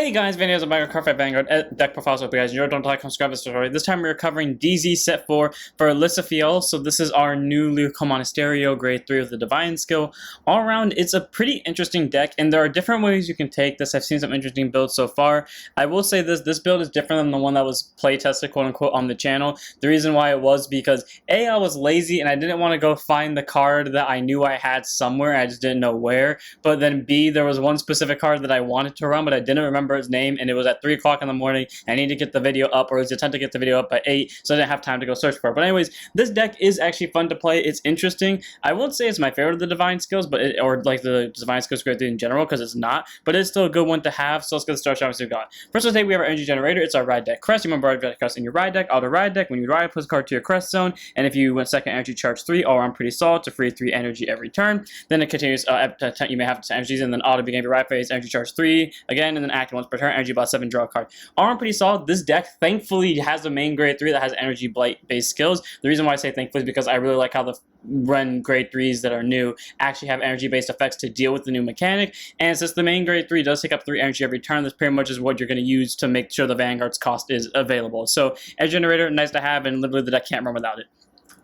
Hey guys, videos of Minecraft Vanguard deck profiles. Hope you guys enjoyed. Don't like, subscribe, this tutorial. This time we're covering DZ set 4 for Lisciafael. So this is our new Lyrical Monasterio, grade 3 with the Divine skill. All around, it's a pretty interesting deck, and there are different ways you can take this. I've seen some interesting builds so far. I will say this build is different than the one that was play tested, quote unquote, on the channel. The reason why it was because A, I was lazy and I didn't want to go find the card that I knew I had somewhere. I just didn't know where. But then B, there was one specific card that I wanted to run, but I didn't remember his name, and it was at 3 o'clock in the morning. I need to get the video up, or at least attempt to get the video up by 8, so I didn't have time to go search for it. But anyways, this deck is actually fun to play. It's interesting. I won't say it's my favorite of the Divine skills, but or like the Divine skills grade 3 in general, because it's not. But it's still a good one to have. So let's get started. What we've got. First, today we have our energy generator. It's our ride deck crest. You remember ride deck crest in your ride deck. Auto ride deck. When you ride, put a card to your crest zone, and if you went second energy charge 3, all around pretty solid to free 3 energy every turn. Then it continues. You may have 10 energies, and then auto begin your ride phase. Energy charge 3 again, and then act once per turn. Energy about 7. Draw a card. All around pretty solid. This deck thankfully has a main grade 3 that has energy blight based skills. The reason why I say thankfully is because I really like how the run grade 3s that are new actually have energy based effects to deal with the new mechanic, and since the main grade 3 does take up 3 energy every turn, this pretty much is what you're going to use to make sure the Vanguard's cost is available. So Edge Generator, nice to have, and literally the deck can't run without it.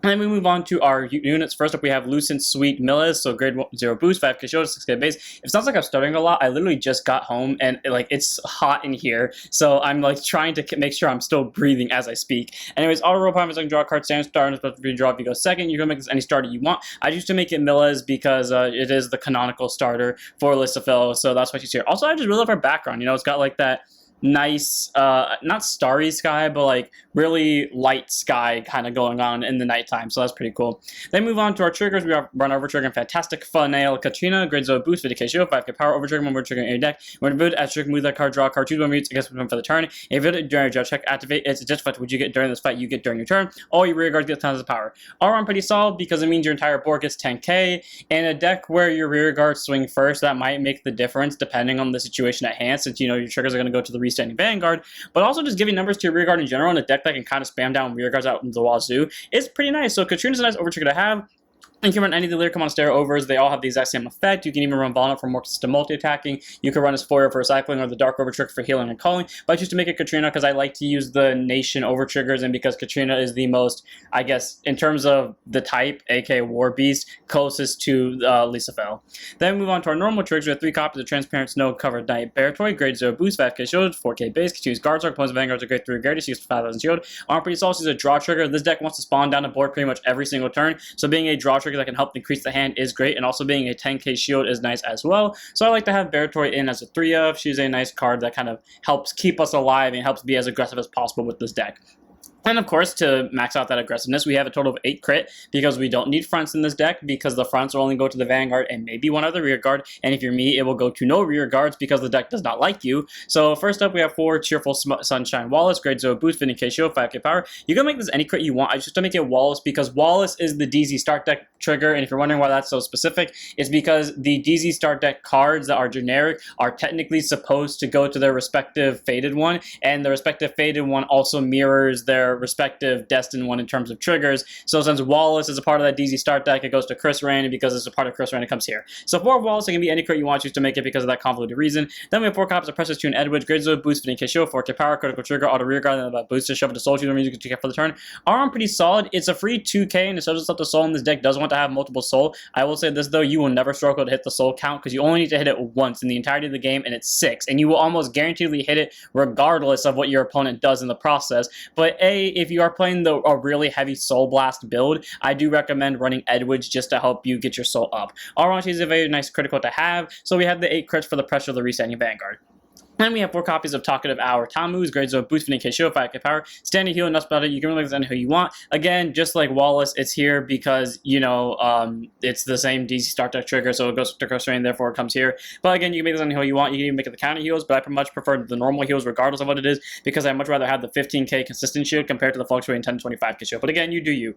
And then we move on to our units. First up, we have Lucent Sweet Millis, so grade 0 boost, 5k shield, 6k base. It sounds like I'm stuttering a lot. I literally just got home, and it's hot in here, so I'm trying to make sure I'm still breathing as I speak. Anyways, auto roll primers, I can draw a card, standard star, and it's supposed to be draw if you go second. You can make this any starter you want. I used to make it Millis because it is the canonical starter for Lisciafael, so that's what you see here. Also, I just really love our background. It's got that nice, not starry sky, but really light sky kind of going on in the nighttime, so that's pretty cool. Then move on to our triggers. We have run over trigger and fantastic funnel Katrina, grade 0 boost, 50k shield, 5k power, over trigger, one more trigger in your deck. When you as trigger, move that card, draw a card, choose one mutes against one for the turn. If you during your judge check, activate it's just what would you get during this fight, you get during your turn. All your rear guards get tons of power. All around pretty solid because it means your entire board gets 10k. In a deck where your rear guards swing first, that might make the difference depending on the situation at hand, since your triggers are going to go to the standing Vanguard, but also just giving numbers to your rear guard in general in a deck that can kind of spam down rear guards out in the wazoo is pretty nice. So Katrina's a nice over trigger to have. You can run any of the Lyrical Monasterio overs. They all have the exact same effect. You can even run Vulnerable for more consistent multi-attacking. You can run as Foyer for recycling or the Dark over trick for healing and calling. But I choose to make it Katrina because I like to use the Nation over triggers, and because Katrina is the most, I guess, in terms of the type, aka War Beast, closest to Lisciafael. Then we move on to our normal triggers. We have 3 copies of Transparent Snow Covered Knight Bear Toy, grade 0 boost, 5k shield, 4k base. Choose guards or opponents' Vanguards are grade 3 guard, 5,000 shield. Arm pretty solid is a draw trigger. This deck wants to spawn down the board pretty much every single turn, so being a draw trigger that can help increase the hand is great, and also being a 10k shield is nice as well. So I like to have Bear Toy in as a 3 of. She's a nice card that kind of helps keep us alive and helps be as aggressive as possible with this deck. And of course, to max out that aggressiveness, we have a total of 8 crit because we don't need fronts in this deck, because the fronts will only go to the Vanguard and maybe one other rear guard, and if you're me, it will go to no rear guards because the deck does not like you. So first up, we have 4 Cheerful Sunshine Wallace, grade 0 boost, 50k shield, 5k power. You can make this any crit you want. I just have to make it Wallace because Wallace is the DZ start deck trigger, and if you're wondering why that's so specific, it's because the DZ start deck cards that are generic are technically supposed to go to their respective faded one, and the respective faded one also mirrors their respective destined one in terms of triggers. So since Wallace is a part of that DZ start deck, it goes to Chris Rain, and because it's a part of Chris Rain, it comes here. So for Wallace, it can be any crit you want, choose to make it because of that convoluted reason. Then we have 4 copies of Precious Tune Edwidge, grade 0 boost, 50k shield, 4k power, critical trigger, auto rear guard, and that boost to shove it to soul, choose music to get for the turn. Arm pretty solid. It's a free 2k, and it shows us up the soul, and this deck does want to have multiple soul. I will say this though, you will never struggle to hit the soul count because you only need to hit it once in the entirety of the game, and it's 6, and you will almost guaranteedly hit it regardless of what your opponent does in the process. But if you are playing a really heavy soul blast build, I do recommend running Edwidge just to help you get your soul up. All around, she's a very nice critical to have. So we have the 8 crits for the pressure of the resetting Vanguard. And we have 4 copies of Talkative Hour Tammuz, grade 0 boost, 50k shield, 5k power, standing heal, and that's about it. You can really make this who you want. Again, just like Wallace, it's here because, it's the same DC start deck trigger, so it goes to Chris Rain, therefore it comes here. But again, you can make this who you want. You can even make it the counter heals, but I much prefer the normal heals regardless of what it is, because I much rather have the 15k consistent shield compared to the fluctuating 10 to 25k shield. But again, you do you.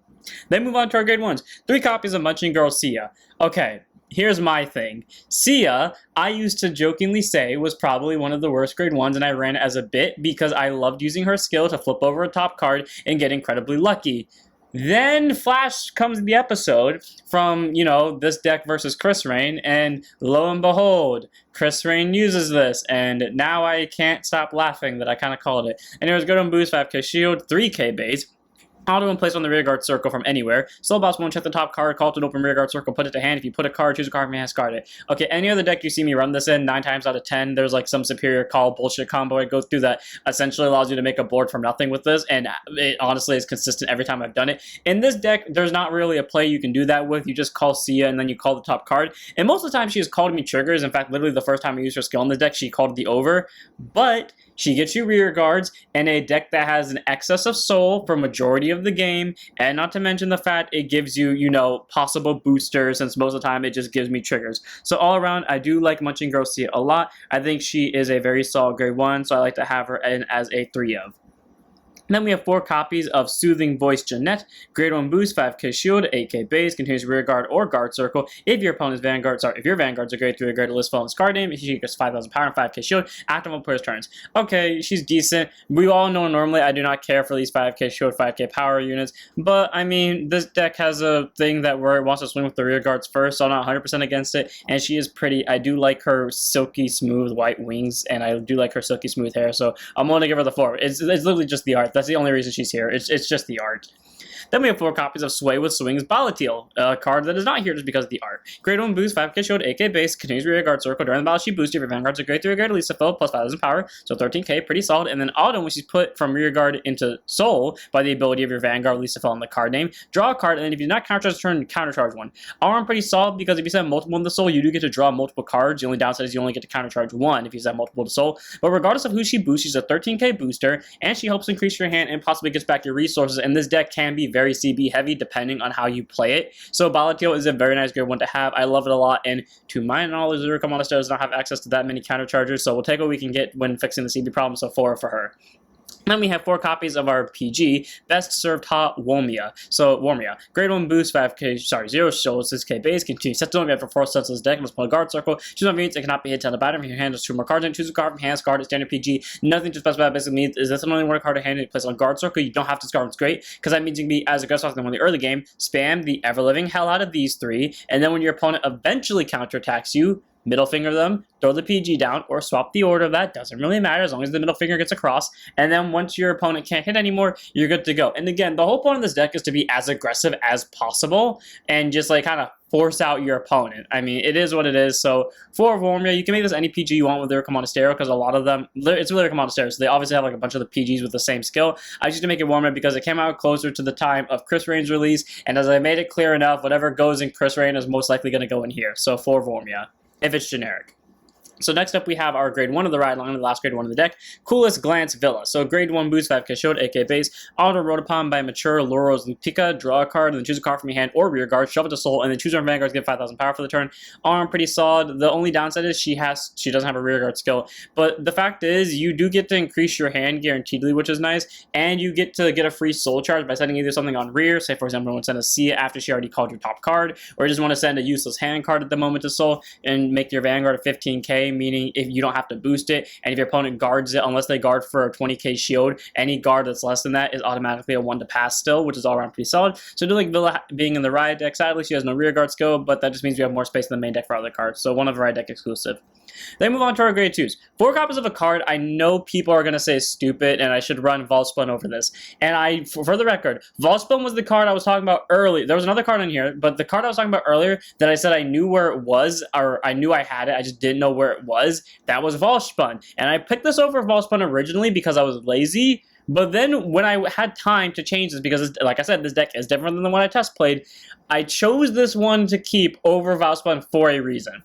Then move on to our grade 1s. 3 copies of Munching Girl Sia. Okay. Here's my thing. Sia, I used to jokingly say, was probably one of the worst grade 1s, and I ran it as a bit because I loved using her skill to flip over a top card and get incredibly lucky. Then Flash comes in the episode from, this deck versus Chris Rain, and lo and behold, Chris Rain uses this, and now I can't stop laughing that I kind of called it. Anyways, go to boost 5k shield, 3k base. Auto and place on the rearguard circle from anywhere. Slow boss won't check the top card, call to an open rearguard circle, put it to hand. If you put a card, choose a card from your hand, discard it. Okay, any other deck you see me run this in, 9 times out of 10, there's like some superior call bullshit combo I go through that essentially allows you to make a board from nothing with this, and it honestly is consistent every time I've done it. In this deck, there's not really a play you can do that with. You just call Sia and then you call the top card. And most of the time she has called me triggers. In fact, literally the first time I used her skill in this deck, she called the over. But she gets you rear guards in a deck that has an excess of soul for majority of the game, and not to mention the fact it gives you, possible boosters, since most of the time it just gives me triggers. So all around, I do like Munching Girl Sia a lot. I think she is a very solid grade 1, so I like to have her in as a 3 of. Then we have 4 copies of Soothing Voice Jeanette, grade 1 boost, 5k shield, 8k base, continues rear guard or guard circle. If your opponent's if your vanguards are grade 3 or greater, Lisciafael and card name, she gets 5,000 power and 5k shield, active on player's turns. Okay, she's decent. We all know normally I do not care for these 5k shield, 5k power units, but I mean, this deck has a thing that where it wants to swing with the rear guards first, so I'm not 100% against it, and she is pretty. I do like her silky smooth white wings, and I do like her silky smooth hair, so I'm going to give her the 4. It's literally just the art. That's the only reason she's here. It's just the art. Then we have 4 copies of Sway with Swings Volatile, a card that is not here just because of the art. Grade 1 boost, 5k shield, 8k base, continues rear guard circle. During the battle, she boosts if your vanguards are grade 3 or greater, Lisciafael, plus 5,000 power, so 13k, pretty solid. And then auto, when she's put from rear guard into soul by the ability of your vanguard, Lisciafael, and the card name, draw a card, and then if you do not countercharge turn, countercharge one. All around pretty solid because if you set multiple in the soul, you do get to draw multiple cards. The only downside is you only get to countercharge 1 if you set multiple to soul. But regardless of who she boosts, she's a 13k booster, and she helps increase your hand and possibly gets back your resources. And this deck can be very CB heavy depending on how you play it. So Volatile is a very nice grade 1 to have. I love it a lot, and to my knowledge, Lyrical Monasterio does not have access to that many counter chargers, so we'll take what we can get when fixing the CB problem, so 4 for her. Then we have 4 copies of our PG, Best Served Hot Wormia. So, Wormia. Grade 1 boost, 0 shield, 6k base, continue. Set to for 4 sets of this deck, must play a guard circle. Choose one units, it cannot be hit on the bottom. If your hand has 2 more cards in, choose a card from hand, card, standard PG. Nothing to specify basically means is this only one card to hand and place on guard circle. You don't have to discard, it's great, because that means you can be as aggressive as them in the early game, spam the ever-living hell out of these 3, and then when your opponent eventually counterattacks you, middle finger them, throw the PG down, or swap the order of that. Doesn't really matter as long as the middle finger gets across. And then once your opponent can't hit anymore, you're good to go. And again, the whole point of this deck is to be as aggressive as possible and just like kind of force out your opponent. I mean, it is what it is. So for Wormia, you can make this any PG you want with Lyrical Monasterio because a lot of them, it's Lyrical Monasterio, so they obviously have like a bunch of the PGs with the same skill. I just to make it Wormia because it came out closer to the time of Chris Rain's release, and as I made it clear enough, whatever goes in Chris Rain is most likely going to go in here. So for Wormia, if it's generic. So next up we have our grade 1 of the ride line, the last grade 1 of the deck, Coolest Glance Villa. So grade 1 boost, 5k shield, 8k base, auto wrote upon by mature Loro's Lupica, draw a card, and then choose a card from your hand or rear guard, shove it to soul, and then choose our vanguards, get 5,000 power for the turn. Arm pretty solid. The only downside is she doesn't have a rear guard skill, but the fact is you do get to increase your hand guaranteedly, which is nice, and you get to get a free soul charge by sending either something on rear, say for example you want to send a Sia after she already called your top card, or you just want to send a useless hand card at the moment to soul and make your vanguard a 15k, meaning if you don't have to boost it, and if your opponent guards it, unless they guard for a 20k shield, any guard that's less than that is automatically a 1 to pass still, which is all around pretty solid. So I do like Villa being in the Riot deck. Sadly, she has no rear guard skill, but that just means we have more space in the main deck for other cards, so one of the Riot deck exclusive. Then move on to our grade 2s. 4 copies of a card I know people are going to say is stupid, and I should run Volspun over this. And for the record, Volspun was the card I was talking about earlier. There was another card in here, but the card I was talking about earlier that I said I knew where it was, or I knew I had it, I just didn't know where it was, that was Volspun. And I picked this over Volspun originally because I was lazy, but then when I had time to change this, because like I said, this deck is different than the one I test played, I chose this one to keep over Volspun for a reason.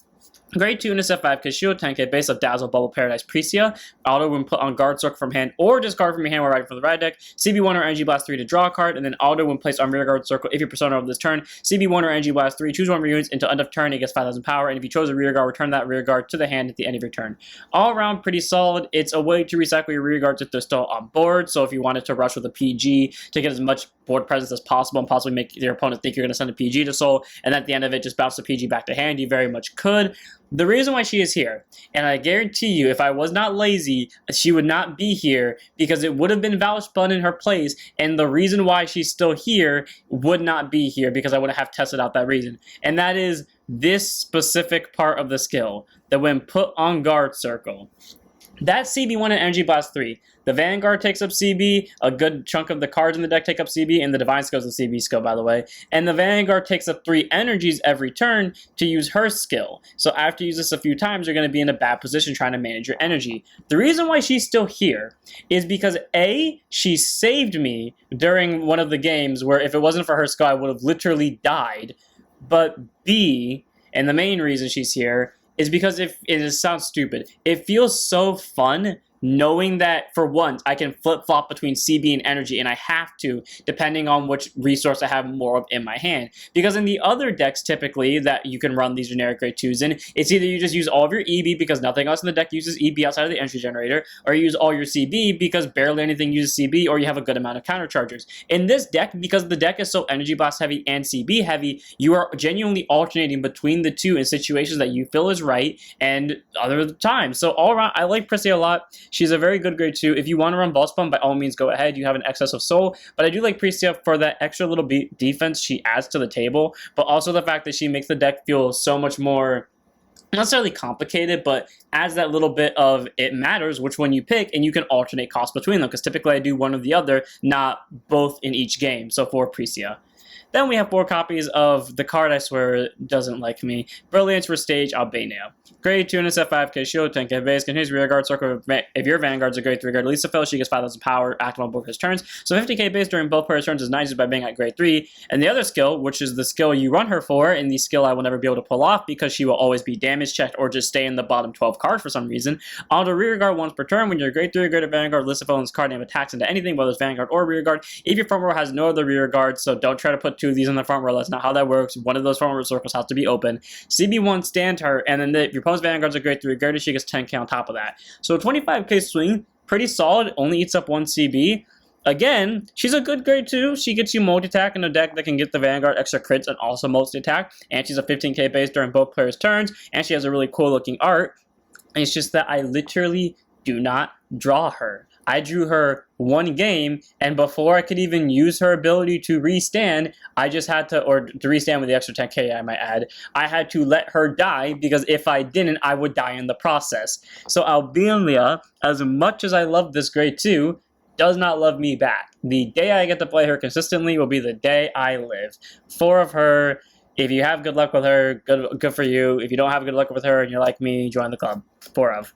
Grade 2 Intercept 5k shield, 10k base of Dazzle, Bubble, Paradise, Precia. Auto when put on guard circle from hand or discard from your hand while riding for the ride deck. CB1 or Energy Blast 3 to draw a card, and then auto when placed on rear guard circle if your persona of this turn. CB1 or Energy Blast 3, choose one of your units until end of turn, it gets 5,000 power, and if you chose a rear guard, return that rear guard to the hand at the end of your turn. All around pretty solid. It's a way to recycle your rear guards if they're still on board, so if you wanted to rush with a PG to get as much board presence as possible and possibly make your opponent think you're going to send a PG to soul, and at the end of it just bounce the PG back to hand, you very much could. The reason why she is here, and I guarantee you, if I was not lazy, she would not be here because it would have been Valspun in her place, and the reason why she's still here would not be here because I wouldn't have tested out that reason. And that is this specific part of the skill, that when put on guard circle. That's CB1 and Energy Blast 3. The Vanguard takes up CB, a good chunk of the cards in the deck take up CB, and the Divine Skill is the CB skill, by the way. And the Vanguard takes up 3 energies every turn to use her skill. So after you use this a few times, you're going to be in a bad position trying to manage your energy. The reason why she's still here is because A, she saved me during one of the games where if it wasn't for her skill, I would have literally died. But B, and the main reason she's here, is because if it sounds stupid, it feels so fun knowing that for once I can flip-flop between CB and energy, and I have to, depending on which resource I have more of in my hand. Because in the other decks, typically, that you can run these generic grade 2s in, it's either you just use all of your EB because nothing else in the deck uses EB outside of the energy generator, or you use all your CB because barely anything uses CB, or you have a good amount of counterchargers. In this deck, because the deck is so energy blast heavy and CB heavy, you are genuinely alternating between the two in situations that you feel is right and other times. So all around, I like Prissy a lot. She's a very good grade 2. If you want to run Boss Bump, by all means go ahead. You have an excess of soul. But I do like Priscia for that extra little defense she adds to the table, but also the fact that she makes the deck feel so much more, not necessarily complicated, but adds that little bit of it matters which one you pick, and you can alternate costs between them, because typically I do one or the other, not both in each game. So for Priscia. Then we have 4 copies of the card I swear doesn't like me. Brilliance for Stage Albania. Grade 2 and it's at 5k shield, 10k base, continues rear guard circle. If your Vanguard's a grade 3 guard Lisciafael, she gets 5,000 power, active on both his turns. So 50k base during both players' turns is nice by being at grade 3. And the other skill, which is the skill you run her for, and the skill I will never be able to pull off because she will always be damage checked or just stay in the bottom 12 cards for some reason. Auto rear guard once per turn. When you're grade 3 or greater Vanguard, Lisciafael's card name attacks into anything, whether it's Vanguard or rear guard. If your front row has no other rear guard, so don't try to put 2 of these in the front row. That's not how that works. One of those front row circles has to be open. CB1 stand her, and then if your opponent's Vanguard's a grade 3 guard, she gets 10k on top of that. So 25k swing, pretty solid, only eats up 1 CB. Again, she's a good grade 2. She gets you multi-attack in a deck that can get the Vanguard extra crits and also multi-attack. And she's a 15k base during both players' turns. And she has a really cool looking art. It's just that I literally do not draw her. I drew her 1 game, and before I could even use her ability to restand, I just had to, or to restand with the extra 10k I might add, I had to let her die, because if I didn't, I would die in the process. So Albania, as much as I love this grade 2, does not love me back. The day I get to play her consistently will be the day I live. 4 of her. If you have good luck with her, good for you. If you don't have good luck with her and you're like me, join the club. 4 of.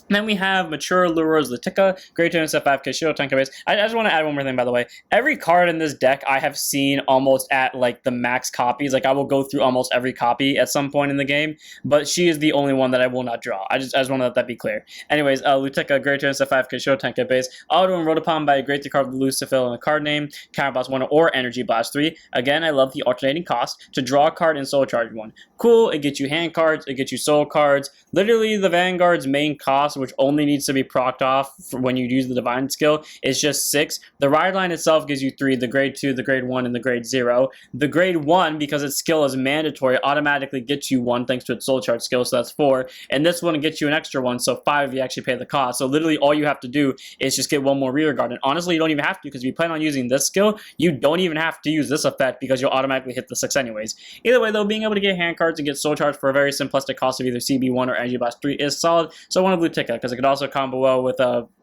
Then we have Mature Lures Latika, grade 2 and set 5k shield, 10k base. I just want to add one more thing, by the way. Every card in this deck I have seen almost at like the max copies. Like I will go through almost every copy at some point in the game, but she is the only one that I will not draw. I just want to let that be clear. Anyways, Lutica, grade 2 and set 5k shield, 10k base. Auto and Rotopon by a grade 3 card with Lucifil in a card name, Counter Blast 1 or Energy Blast 3. Again, I love the alternating cost to draw a card and soul charge 1. Cool, it gets you hand cards, it gets you soul cards. Literally the Vanguard's main cost, which only needs to be procced off for when you use the Divine skill, is just 6. The ride line itself gives you 3, the grade 2, the grade 1, and the grade 0. The grade 1, because its skill is mandatory, automatically gets you 1 thanks to its soul charge skill, so that's 4. And this one gets you an extra 1, so 5 if you actually pay the cost. So literally all you have to do is just get 1 more rear guard. And honestly, you don't even have to, because if you plan on using this skill, you don't even have to use this effect because you'll automatically hit the 6 anyways. Either way though, being able to get hand cards and get soul charge for a very simplistic cost of either CB1 or Energy Blast 3 is solid. So I want to Lutica, because it could also combo well with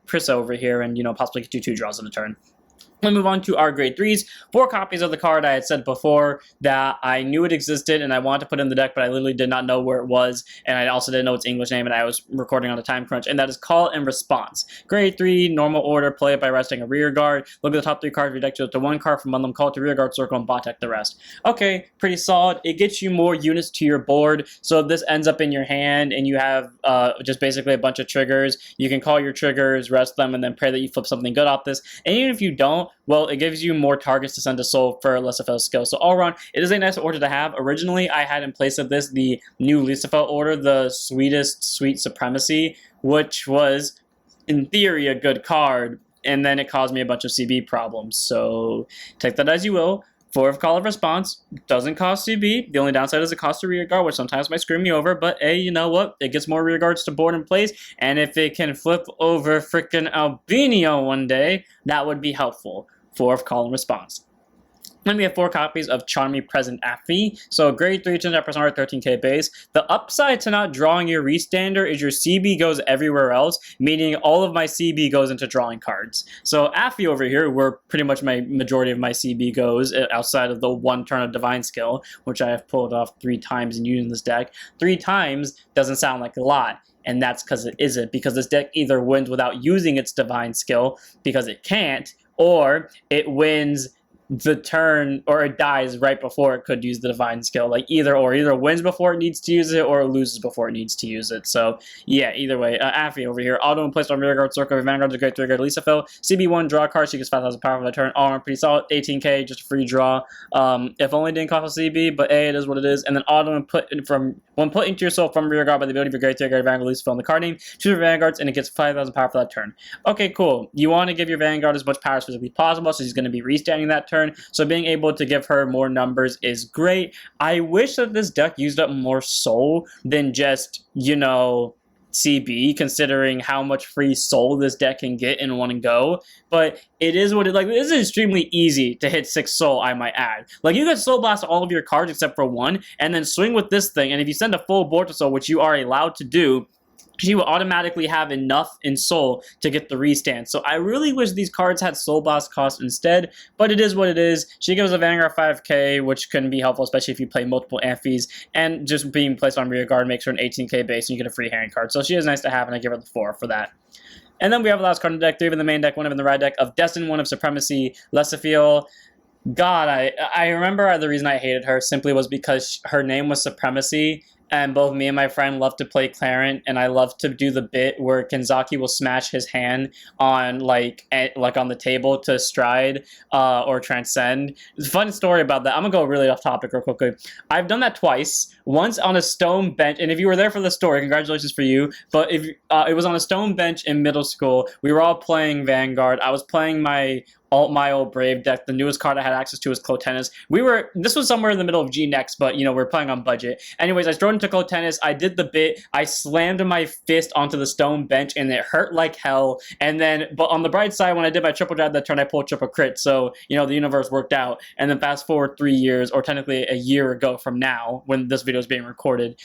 Prissa over here and, you know, possibly get you 2 draws in a turn. We move on to our grade 3s. 4 copies of the card I had said before that I knew it existed and I wanted to put in the deck, but I literally did not know where it was, and I also didn't know its English name, and I was recording on a time crunch, and that is Call and Response. Grade 3, normal order, play it by resting a rear guard. Look at the top 3 cards of your deck, to 1 card from among them, call to rear guard circle, and bot deck the rest. Okay, pretty solid. It gets you more units to your board, so if this ends up in your hand and you have just basically a bunch of triggers, you can call your triggers, rest them, and then pray that you flip something good off this. And even if you don't, well, it gives you more targets to send to soul for Lisciafael's skill. So all around, it is a nice order to have. Originally, I had in place of this the new Lisciafael order, the Sweetest Sweet Supremacy, which was, in theory, a good card, and then it caused me a bunch of CB problems. So take that as you will. 4 of Call of Response, doesn't cost CB. The only downside is it costs a rear guard, which sometimes might screw me over, but hey, you know what? It gets more rear guards to board in place, and if it can flip over frickin' Albinio one day, that would be helpful. 4 of Call and Response. Then we have 4 copies of Charmy Present Affy. So grade 3 to 10% 13k base. The upside to not drawing your restander is your CB goes everywhere else, meaning all of my CB goes into drawing cards. So Affy over here, where pretty much my majority of my CB goes, outside of the 1 turn of Divine Skill, which I have pulled off 3 times in using this deck. 3 times doesn't sound like a lot. And that's because it isn't, because this deck either wins without using its Divine Skill, because it can't, or it wins the turn, or it dies right before it could use the Divine Skill. Like either wins before it needs to use it, or it loses before it needs to use it. So yeah, either way. Affy over here, auto and placed on rear guard, circle of Vanguard, the great 3 guard Lisciafael. CB1 draw card, she gets 5,000 power for the turn. All around pretty solid, 18k, just a free draw. If only didn't cost a CB, but it is what it is. And then auto and put in from when put into your soul from rear guard by the ability of your great 3 guard Vanguard Lisciafael on the card name, choose your Vanguards, and it gets 5,000 power for that turn. Okay, cool. You want to give your Vanguard as much power as physically possible, so she's going to be restanding that turn. So being able to give her more numbers is great. I wish that this deck used up more soul than just, you know, CB, considering how much free soul this deck can get in one go. But it is what it like. This is extremely easy to hit 6 soul, I might add. Like, you can soul blast all of your cards except for 1, and then swing with this thing, and if you send a full board to soul, which you are allowed to do, she will automatically have enough in soul to get the restand. So I really wish these cards had soul blast cost instead, but it is what it is. She gives a Vanguard 5k, which can be helpful, especially if you play multiple Amphis, and just being placed on rear guard makes her an 18k base, and you get a free hand card. So she is nice to have, and I give her the 4 for that. And then we have the last card in the deck, 3 of in the main deck, 1 of in the right deck, of Destin, 1 of Supremacy, Lisciafael. God, I remember the reason I hated her simply was because her name was Supremacy, and both me and my friend love to play Clarent, and I love to do the bit where Kenzaki will smash his hand on like on the table to stride or transcend. It's a fun story about that. I'm gonna go really off topic real quickly. I've done that twice. Once on a stone bench, and if you were there for the story, congratulations for you. But if it was on a stone bench in middle school, we were all playing Vanguard. I was playing my old Brave deck. The newest card I had access to was Clotennis. This was somewhere in the middle of G-Next, but, you know, we're playing on budget. Anyways, I strode into Clotennis. I did the bit. I slammed my fist onto the stone bench, and it hurt like hell. And then, but on the bright side, when I did my triple drive that turn, I pulled triple crit. So, you know, the universe worked out. And then fast forward 3 years, or technically a year ago from now, when this video is being recorded,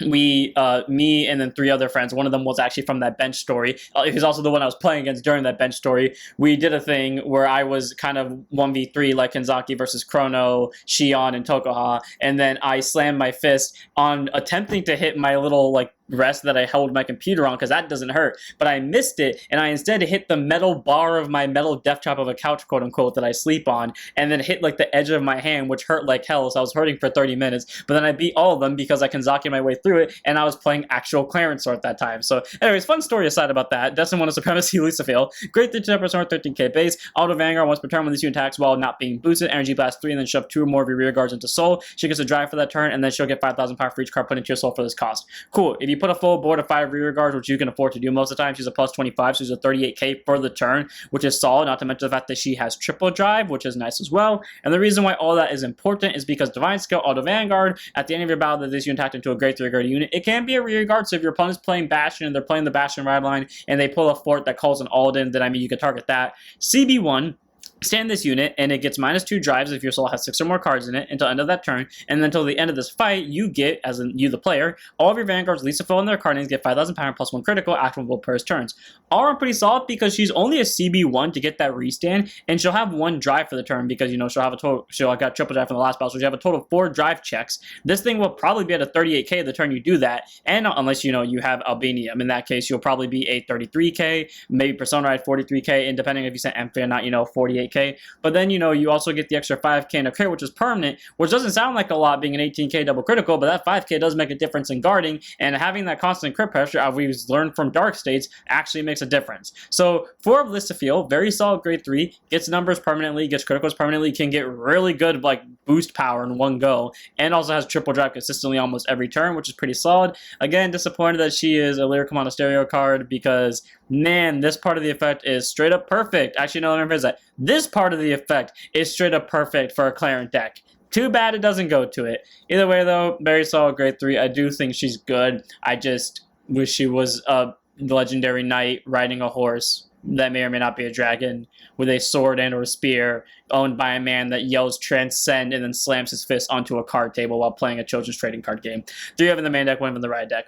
me and then 3 other friends, one of them was actually from that bench story, he's also the one I was playing against during that bench story. We did a thing where I was kind of 1v3 like Kenzaki versus Chrono, Shion, and Tokoha, and then I slammed my fist on attempting to hit my little like rest that I held my computer on, because that doesn't hurt, but I missed it, and I instead hit the metal bar of my metal death trap of a couch, quote unquote, that I sleep on, and then hit like the edge of my hand, which hurt like hell. So I was hurting for 30 minutes, but then I beat all of them because I Kenzaki my way through it, and I was playing actual Clarence at that time. So anyways, fun story aside about that. Destin 1 of Supremacy, Lisciafael. Great 3% 13k base. Auto Vanguard once per turn when this unit attacks while not being boosted. Energy Blast 3, and then shove 2 or more of your rear guards into soul. She gets a drive for that turn, and then she'll get 5,000 power for each card put into your soul for this cost. Cool. If you put a full board of 5 rear guards, which you can afford to do most of the time, she's a plus 25, so she's a 38k for the turn, which is solid, not to mention the fact that she has triple drive, which is nice as well. And the reason why all that is important is because Divine Skill, Auto Vanguard, at the end of your battle that this unit attacked into a great 3 guard unit, it can be a rear guard, so if your opponent's playing Bastion and they're playing the Bastion ride line and they pull a fort that calls an Alden, then I mean you can target that. CB1, stand this unit, and it gets -2 drives if your soul has 6 or more cards in it until end of that turn, and then until the end of this fight, you get, as in you the player, all of your Vanguards, Lisciafael, and their card names get 5,000 power plus 1 critical, actionable per turns. All around pretty solid because she's only a CB1 to get that restand, and she'll have 1 drive for the turn because, you know, she'll got triple drive from the last battle, so she'll have a total of 4 drive checks. This thing will probably be at a 38k the turn you do that, and unless, you know, you have Albanium. In that case, you'll probably be a 33k, maybe Persona Ride 43k, and depending if you sent Amphi or not, you know, 48k. But then, you know, you also get the extra 5k in a crit, which is permanent, which doesn't sound like a lot being an 18k double critical, but that 5k does make a difference in guarding, and having that constant crit pressure, as we've learned from Dark States, actually makes a difference. So 4 of Lisciafael, very solid grade 3, gets numbers permanently, gets criticals permanently, can get really good like boost power in one go, and also has triple drive consistently almost every turn, which is pretty solid. Again, disappointed that she is a Lyrical Monasterio card because, man, this part of the effect is straight up perfect. Actually, no, let me rephrase that. This this part of the effect is straight up perfect for a Clarent deck. Too bad it doesn't go to it. Either way, though, very solid grade 3. I do think she's good. I just wish she was a legendary knight riding a horse that may or may not be a dragon with a sword and or spear owned by a man that yells transcend and then slams his fist onto a card table while playing a children's trading card game. 3 of in the main deck, 1 of in the ride deck.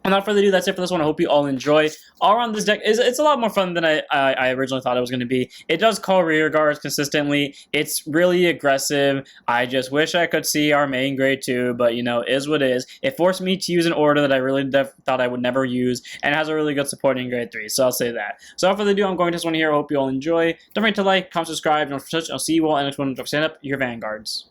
Without further ado, that's it for this one. I hope you all enjoy. All around this deck, it's a lot more fun than I originally thought it was going to be. It does call rear guards consistently. It's really aggressive. I just wish I could see our main grade 2, but, you know, is what is. It forced me to use an order that I really thought I would never use, and has a really good supporting grade 3, so I'll say that. So without further ado, I'm going to this one here. I hope you all enjoy. Don't forget to like, comment, subscribe, and I'll see you all in the next one. Don't stand up your vanguards.